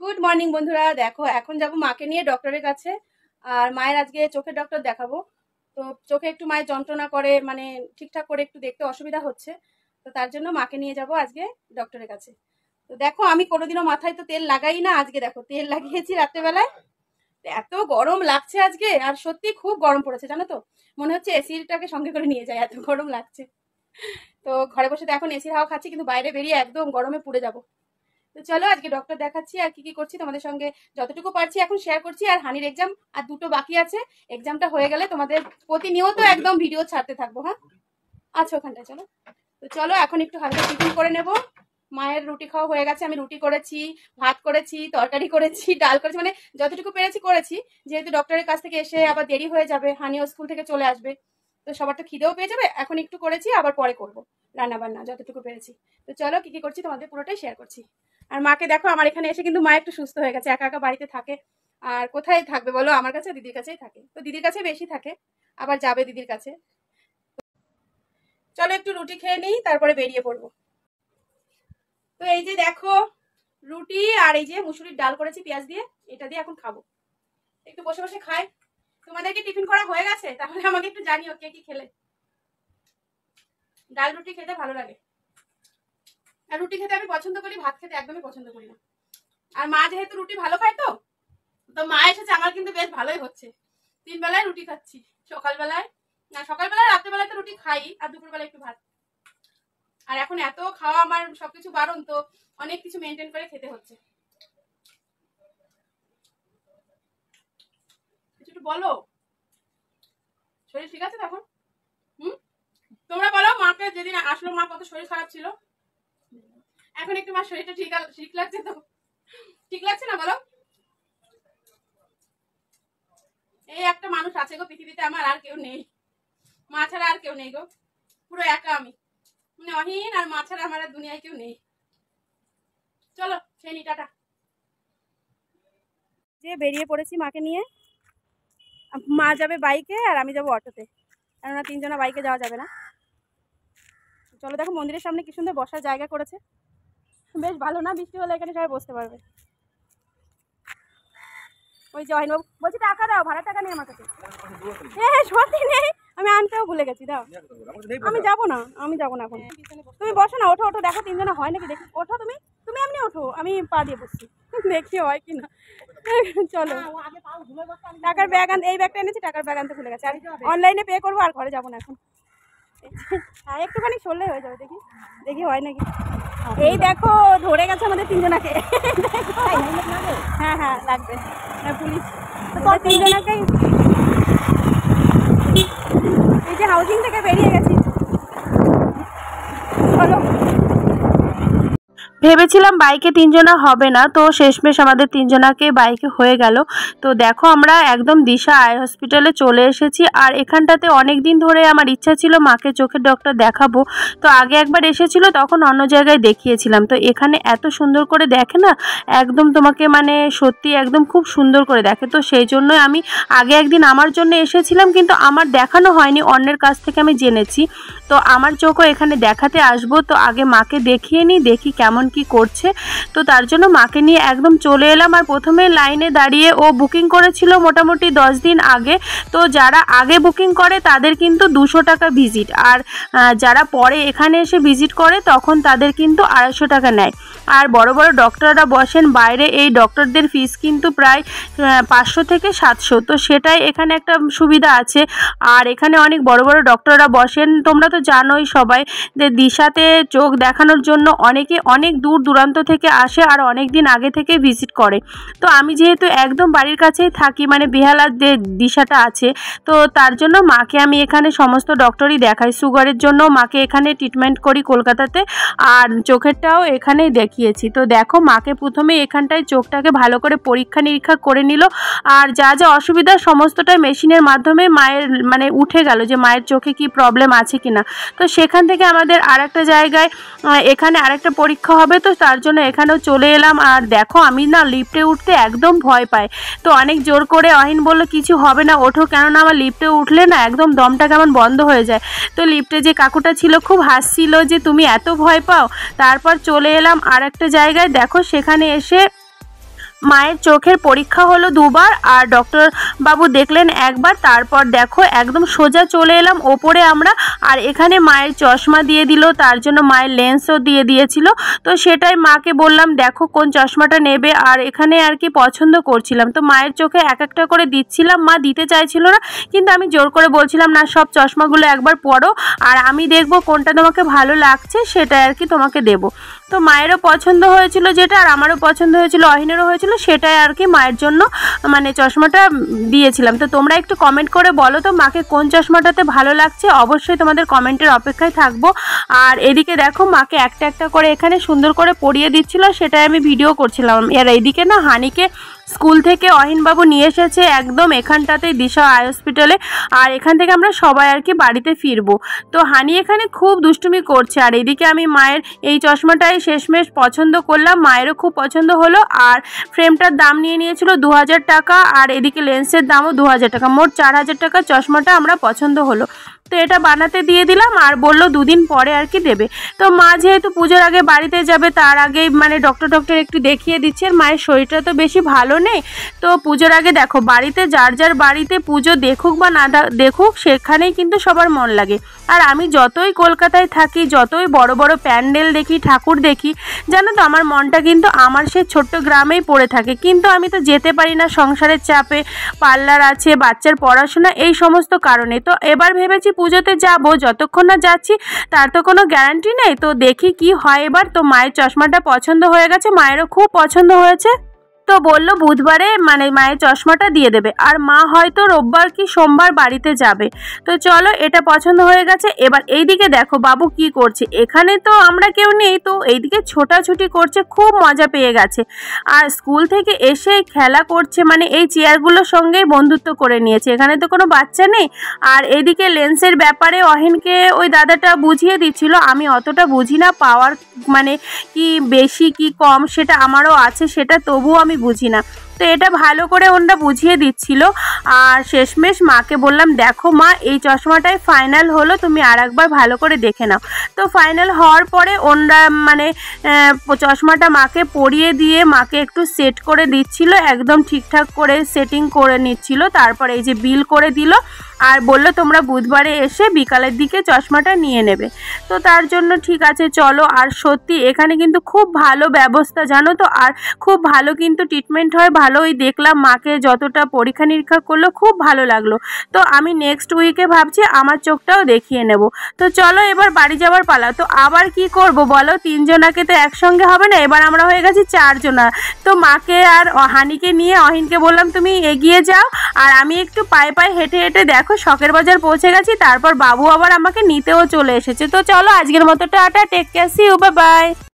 Good morning বন্ধুরা, দেখো এখন যাব মাকে নিয়ে ডক্টরের কাছে। আর মায়ের আজকে চোখের ডক্টর দেখাবো। তো চোখে একটু মায়ের যন্ত্রণা করে, মানে ঠিকঠাক করে একটু দেখতে অসুবিধা হচ্ছে, তো তার জন্য মাকে নিয়ে যাব আজকে ডক্টরের কাছে। তো দেখো আমি কোনোদিনও মাথায় তো তেল লাগাই না, আজকে দেখো তেল লাগিয়েছি রাত্রেবেলায়। এত গরম লাগছে আজকে, আর সত্যি খুব গরম পড়েছে জানো তো, মনে হচ্ছে এসিটাকে সঙ্গে করে নিয়ে যায়, এত গরম লাগছে। তো ঘরে বসে তো এখন এসির হাওয়া খাচ্ছি, কিন্তু বাইরে বেরিয়ে একদম গরমে পুড়ে যাবো। তো চলো আজকে ডক্টর দেখাচ্ছি, আর কি কি করছি তোমাদের সঙ্গে যতটুকু পারছি এখন শেয়ার করছি। আর হানির এক্সাম আর 2টো বাকি আছে, এক্সামটা হয়ে গেলে তোমাদের প্রতিনিয়ত একদম ভিডিও ছাড়তে থাকবো। হ্যাঁ আচ্ছা ওখানটায় চলো। তো চলো এখন একটু হালকা টিফিন করে নেব। মায়ের রুটি খাওয়া হয়ে গেছে, আমি রুটি করেছি, ভাত করেছি, তরকারি করেছি, ডাল করেছি, মানে যতটুকু পেরেছি করেছি। যেহেতু ডক্টরের কাছ থেকে এসে আবার দেরি হয়ে যাবে, হানিও স্কুল থেকে চলে আসবে, তো সবার তো খিদেও পেয়ে যাবে। এখন একটু করেছি, আবার পরে করব রান্না বান্না যতটুকু পেরেছি। তো চলো কি কি করছি তোমাদের পুরোটাই শেয়ার করছি। আর মাকে দেখো আমার এখানে এসে কিন্তু মা একটু সুস্থ হয়ে গেছে, একা একা বাড়িতে থাকে। আর কোথায় থাকবে বলো, আমার কাছে দিদির কাছেই থাকে, তো দিদির কাছে বেশি থাকে, আবার যাবে দিদির কাছে। চলো একটু রুটি খেয়ে নিই, তারপরে বেরিয়ে পড়বো। তো এই যে দেখো রুটি আর এই যে মুসুরির ডাল করেছি পেঁয়াজ দিয়ে, এটা দিয়ে এখন খাবো। একটু বসে বসে খাই। তোমাদেরকে টিফিন করা হয়ে গেছে? তাহলে আমাকে একটু জানিও কে কি খেলে। ডাল রুটি খেতে ভালো লাগে, আর রুটি খেতে আমি পছন্দ করি, ভাত খেতে একদমই পছন্দ করি না। আর মা যেহেতু রুটি ভালো খায়, তো মা এসেছে, আমার কিন্তু বেশ ভালোই হচ্ছে। 3 বেলায় রুটি খাচ্ছি, সকালবেলায় না, সকালবেলায় রাত্রেবেলায় তো রুটি খাই, আর দুপুরবেলায় একটু ভাত। আর এখন এত খাওয়া আমার সবকিছু বারণ, তো অনেক কিছু মেনটেন করে খেতে হচ্ছে। কিছু একটু বলো, শরীর ঠিক আছে তখন? তোমরা বলো, মাকে যেদিন আসলো মা কত শরীর খারাপ ছিল, এখন একটু মা শরীরটা ঠিক লাগছে তো? ঠিক লাগছে না বলো? এই একটা মানুষ আছে গো পৃথিবীতে, আমার আর কেউ নেই, মা ছাড়া আর কেউ নেই গো, পুরো একা আমি, মানে অহীন। আর মা ছাড়া আমার আর দুনিয়ায় কেউ নেই। চলো সেই নি, টাটা। যে বেরিয়ে পড়েছি মাকে নিয়ে। মা যাবে বাইকে আর আমি যাবো অটোতে, কেননা 3 জনা বাইকে যাওয়া যাবে না। চলো দেখো মন্দিরের সামনে কি সুন্দর বসার জায়গা করেছে, বেশ ভালো না? বৃষ্টি হলে এখানে সবাই বসতে পারবে। ওই যে অহিনবাবু বলছি টাকা দাও, ভাড়া টাকা নেই আমার কাছে। হ্যাঁ সত্যি নেই, আমি আনতেও ভুলে গেছি। দাও, আমি যাবো না, এখন। তুমি বসো না, ওঠো ওঠো, দেখো 3 জনা হয় নাকি দেখি। ওঠো তুমি, এমনি ওঠো, আমি পা দিয়ে বসছি, দেখি হয় কিনা। চলো টাকার ব্যাগ আনতে, এই ব্যাগটা এনেছি, টাকার ব্যাগ আনতে ভুলে গেছে। আর অনলাইনে পে করবো, আর ঘরে যাবো না এখন। হ্যাঁ একটুখানি সরলে হয়ে যাবে, দেখি হয় নাকি। এই দেখো ধরে গেছে আমাদের 3 জনাকে। হ্যাঁ হ্যাঁ লাগবে, পুলিশ 3 জনাকে। এই যে হাউজিং থেকে বেরিয়ে গেছি, চলো। ভেবেছিলাম বাইকে 3 জনা হবে না, তো শেষমেশ আমাদের 3 জনাকে বাইকে হয়ে গেল। তো দেখো আমরা একদম দিশা আই হসপিটালে চলে এসেছি। আর এখানটাতে অনেক দিন ধরে আমার ইচ্ছা ছিল মাকে চোখের ডক্টর দেখাবো। তো আগে একবার এসেছিল, তখন অন্য জায়গায় দেখিয়েছিলাম। তো এখানে এত সুন্দর করে দেখে না, একদম তোমাকে মানে সত্যি একদম খুব সুন্দর করে দেখে। তো সেই জন্যই আমি আগে একদিন আমার জন্য এসেছিলাম, কিন্তু আমার দেখানো হয়নি, অন্যের কাছ থেকে আমি জেনেছি। তো আমার চোখও এখানে দেখাতে আসবো, তো আগে মাকে দেখিয়ে নিই, দেখি কেমন কি করছে। তো তার জন্য মাকে নিয়ে একদম চলে এলাম। আর প্রথমে লাইনে দাঁড়িয়ে ও বুকিং করেছিল মোটামুটি 10 দিন আগে। তো যারা আগে বুকিং করে তাদের কিন্তু 200 টাকা ভিজিট, আর যারা পরে এখানে এসে ভিজিট করে তখন তাদের কিন্তু 250 টাকা নেয়। আর বড় বড় ডক্টররা বসেন বাইরে, এই ডক্টরদের ফিস কিন্তু প্রায় 500 থেকে 700। তো সেটাই এখানে একটা সুবিধা আছে। আর এখানে অনেক বড় বড় ডক্টররা বসেন, তোমরা তো জানোই সবাই যে দিশাতে চোখ দেখানোর জন্য অনেকে অনেক দূর দূরান্ত থেকে আসে, আর অনেক দিন আগে থেকে ভিজিট করে। তো আমি যেহেতু একদম বাড়ির কাছেই থাকি, মানে বেহালার যে দিশাটা আছে, তো তার জন্য মাকে আমি এখানে সমস্ত ডক্টরই দেখাই। সুগারের জন্য মাকে এখানে ট্রিটমেন্ট করি কলকাতাতে, আর চোখেরটাও এখানেই দেখিয়েছি। তো দেখো মাকে প্রথমে এখানটায় চোখটাকে ভালো করে পরীক্ষা নিরীক্ষা করে নিল, আর যা যা অসুবিধা সমস্তটাই মেশিনের মাধ্যমে মায়ের মানে উঠে গেল যে মায়ের চোখে কি প্রবলেম আছে কিনা। তো সেখান থেকে আমাদের আরেকটা জায়গায় এখানে আরেকটা পরীক্ষা হবে, হবে, তো তার জন্য এখানেও চলে এলাম। আর দেখো আমি না লিফটে উঠতে একদম ভয় পাই, তো অনেক জোর করে অহিন বলল কিছু হবে না ওঠো, কেননা আমার লিফটে উঠলে না একদম দমটা কেমন বন্ধ হয়ে যায়। তো লিফটে যে কাকুটা ছিল খুব হাসছিল যে তুমি এত ভয় পাও। তারপর চলে এলাম আর একটা জায়গায়, দেখো সেখানে এসে মায়ের চোখের পরীক্ষা হলো দুবার আর ডক্টর বাবু দেখলেন একবার। তারপর দেখো একদম সোজা চলে এলাম ওপরে আমরা, আর এখানে মায়ের চশমা দিয়ে দিল, তার জন্য মায়ের লেন্সও দিয়ে দিয়েছিল। তো সেটাই মাকে বললাম দেখো কোন চশমাটা নেবে, আর এখানে আর কি পছন্দ করছিলাম। তো মায়ের চোখে এক একটা করে দিচ্ছিলাম, মা দিতে চাইছিল না, কিন্তু আমি জোর করে বলছিলাম না সব চশমাগুলো একবার পরো আর আমি দেখবো কোনটা তোমাকে ভালো লাগছে সেটা আর কি তোমাকে দেবো। তো মায়েরও পছন্দ হয়েছিল যেটা, আর আমারও পছন্দ হয়েছিল, অহিনেরও হয়েছিল, সেটাই আর কি মায়ের জন্য মানে চশমাটা দিয়েছিলাম। তো তোমরা একটু কমেন্ট করে বলো তো মাকে কোন চশমাটাতে ভালো লাগছে, অবশ্যই তোমাদের কমেন্টের অপেক্ষায় থাকবো। আর এদিকে দেখো মাকে একটা একটা করে এখানে সুন্দর করে পরিয়ে দিচ্ছিল, সেটাই আমি ভিডিও করছিলাম। আর এইদিকে না হানিকে স্কুল থেকে অহিনবাবু নিয়ে এসেছে একদম এখানটাতেই দিশা আই হসপিটালে, আর এখান থেকে আমরা সবাই আর কি বাড়িতে ফিরবো। তো হানি এখানে খুব দুষ্টুমি করছে, আর এদিকে আমি মায়ের এই চশমাটাই শেষমেশ পছন্দ করলাম, মায়েরও খুব পছন্দ হলো। আর ফ্রেমটার দাম নিয়েছিল 2000 টাকা, আর এদিকে লেন্সের দামও 2000 টাকা, মোট 4000 টাকা চশমাটা আমরা পছন্দ হলো। তো এটা বানাতে দিয়ে দিলাম আর বললো 2 দিন পরে আর কি দেবে। তো মা যেহেতু পুজোর আগে বাড়িতে যাবে তার আগেই মানে ডক্টর একটু দেখিয়ে দিচ্ছে, আর মায়ের শরীরটা তো বেশি ভালো নেই। তো পুজোর আগে দেখো বাড়িতে যার যার বাড়িতে পুজো দেখুক বা না দেখুক সেখানেই কিন্তু সবার মন লাগে। আর আমি যতই কলকাতায় থাকি, যতই বড় বড় প্যান্ডেল দেখি, ঠাকুর দেখি, জানো তো আমার মনটা কিন্তু আমার সেই ছোট্ট গ্রামেই পড়ে থাকে। কিন্তু আমি তো যেতে পারি না সংসারের চাপে, পার্লার আছে, বাচ্চার পড়াশোনা, এই সমস্ত কারণে। তো এবার ভেবেছি পুজোতে যাব, যতক্ষণ না যাচ্ছি তার তো কোনো গ্যারান্টি নেই, তো দেখি কি হয় এবার। তো মায়ের চশমাটা পছন্দ হয়ে গেছে, মায়েরও খুব পছন্দ হয়েছে। তো বললো বুধবারে মানে মায়ের চশমাটা দিয়ে দেবে, আর মা হয়তো রোববার কি সোমবার বাড়িতে যাবে। তো চলো এটা পছন্দ হয়ে গেছে। এবার এইদিকে দেখো বাবু কি করছে, এখানে তো আমরা কেউ নেই, তো এইদিকে ছোটাছুটি করছে, খুব মজা পেয়ে গেছে। আর স্কুল থেকে এসে খেলা করছে, মানে এই চেয়ারগুলোর সঙ্গেই বন্ধুত্ব করে নিয়েছে, এখানে তো কোনো বাচ্চা নেই। আর এদিকে লেন্সের ব্যাপারে অহিনকে ওই দাদাটা বুঝিয়ে দিচ্ছিল, আমি অতটা বুঝি না, পাওয়ার মানে কি বেশি কি কম সেটা আমারও আছে, সেটা তবুও আমি বুঝি না। তো এটা ভালো করে ওনারা বুঝিয়ে দিচ্ছিল। আর শেষমেশ মাকে বললাম দেখো মা এই চশমাটাই ফাইনাল হলো, তুমি আর একবার ভালো করে দেখে নাও। তো ফাইনাল হওয়ার পরে ওনারা মানে চশমাটা মাকে পরিয়ে দিয়ে মাকে একটু সেট করে দিচ্ছিল, একদম ঠিকঠাক করে সেটিং করে নিচ্ছিল। তারপর এই যে বিল করে দিল আর বলল তোমরা বুধবারে এসে বিকালের দিকে চশমাটা নিয়ে নেবে। তো তার জন্য ঠিক আছে চলো। আর সত্যি এখানে কিন্তু খুব ভালো ব্যবস্থা জানো তো, আর খুব ভালো কিন্তু ট্রিটমেন্ট হয়, ভালোই দেখলাম। মাকে যতটা পরীক্ষা নিরীক্ষা করলো খুব ভালো লাগলো। তো আমি নেক্সট উইকে ভাবছি আমার চোখটাও দেখিয়ে নেব। তো চলো এবার বাড়ি যাওয়ার পালা। তো আবার কি করব বলো, 3 জনাকে তো একসঙ্গে হবে না, এবার আমরা হয়ে গেছি 4 জনা। তো মাকে আর হানিকে নিয়ে অহিনকে বললাম তুমি এগিয়ে যাও, আর আমি একটু পায়ে পায়ে হেঁটে হেঁটে দেখো শখের বাজার পৌঁছে গেছি। তারপর বাবু আবার আমাকে নিতেও চলে এসেছে। তো চলো আজকের মতো tata, take care, see you, bye by.